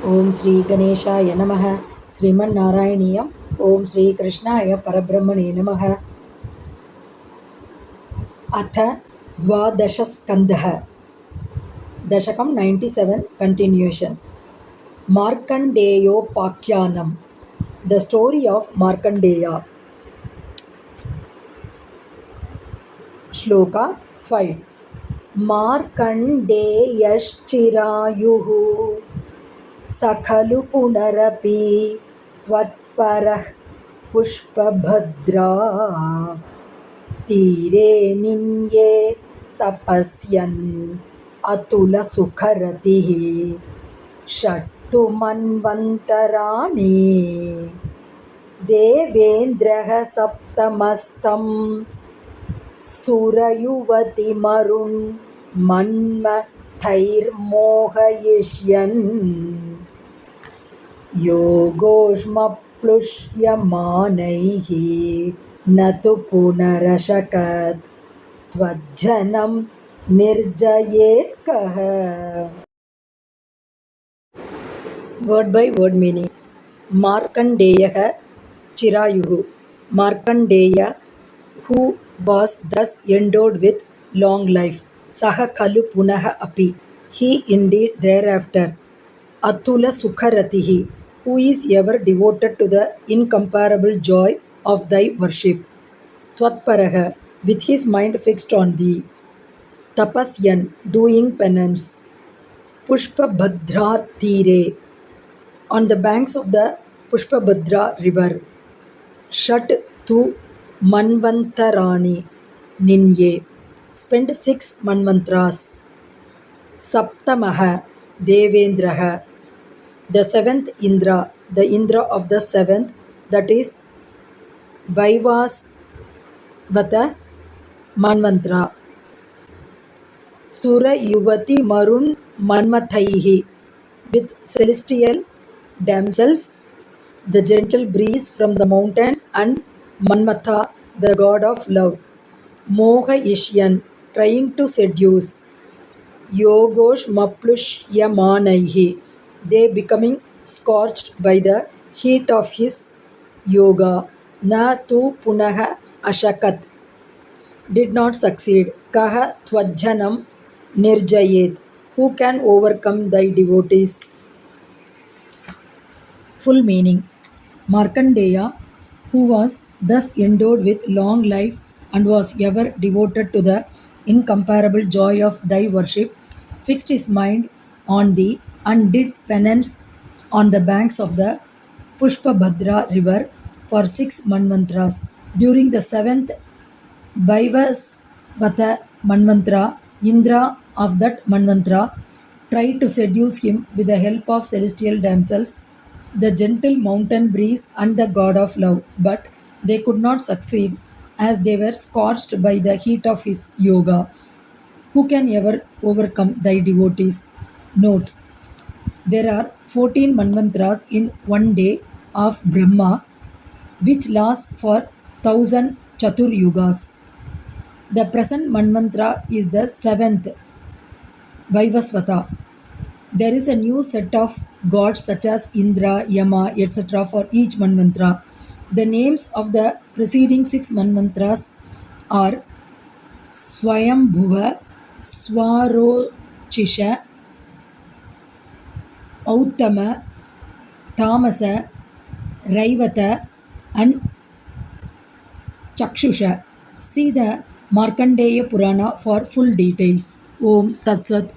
ओम श्री गणेशाय नमः। श्रीमन्नारायणीयम्। ओम श्री कृष्णाय परब्रह्मणे नमः। अथ द्वादशस्कन्धः। दशकं 97 कंटिन्यूएशन। मार्कण्डेयोपाख्यानम्। The story of Markandeya. Shloka 5। मार्कण्डेयश्चिरायुः स खलु पुनरपि त्वत्परः पुष्पभद्रा तीरे निन्ये तपस्यन् अतुलसुखरतिः षट्तु मन्वन्तराणि देवेन्द्रः सप्तमस्तं सुरयुवतिमरुन् मन्मथैर्मोहयिष्यन् योगोष्मप्लुष्यमानैः न तु पुनरशकत् त्वज्जनं निर्जयेत् कः। Word by word meaning. Markandeya Chirayuhu. Markandeya, who was thus endowed with long life. Saha Kalu Punaha Api. He indeed thereafter. Atula Sukharatihi, who is ever devoted to the incomparable joy of thy worship. Twatparaha, with his mind fixed on thee. Tapasyan, doing penance. Pushpabhadra Tire, on the banks of the Pushpabhadra river. Shat tu Manvantarani, Ninye, spent 6 Manvantras. Saptamaha, Devendraha, the 7th Indra, the Indra of the 7th, that is Vaivasvata Manvantra. Sura Yuvati Marun Manmathaihi, with celestial damsels, the gentle breeze from the mountains, and Manmatha, the god of love. Moha Ishyan, trying to seduce. Yogosh Maplushyamanaihi, they becoming scorched by the heat of his yoga. Na tu punaha ashakat, did not succeed. Kaha tvajjanam nirjayet, who can overcome thy devotees. Full meaning. Markandeya, who was thus endowed with long life and was ever devoted to the incomparable joy of thy worship, fixed his mind on thee and did penance on the banks of the Pushpabhadra river for 6 Manvantras. During the 7th Vaivasvata Manvantra, Indra of that Manvantra tried to seduce him with the help of celestial damsels, the gentle mountain breeze, and the god of love, but they could not succeed as they were scorched by the heat of his yoga. Who can ever overcome thy devotees? Note: there are 14 Manvantras in one day of Brahma, which lasts for 1000 Chatur Yugas. The present Manvantra is the 7th, Vaivasvata. There is a new set of gods such as Indra, Yama, etc. for each Manvantra. The names of the preceding 6 Manvantras are Swayambhuva, Swarochisha, Auttama, Tamasa, Raivata, and Chakshusha. See the Markandeya Purana for full details. Om Tat Sat.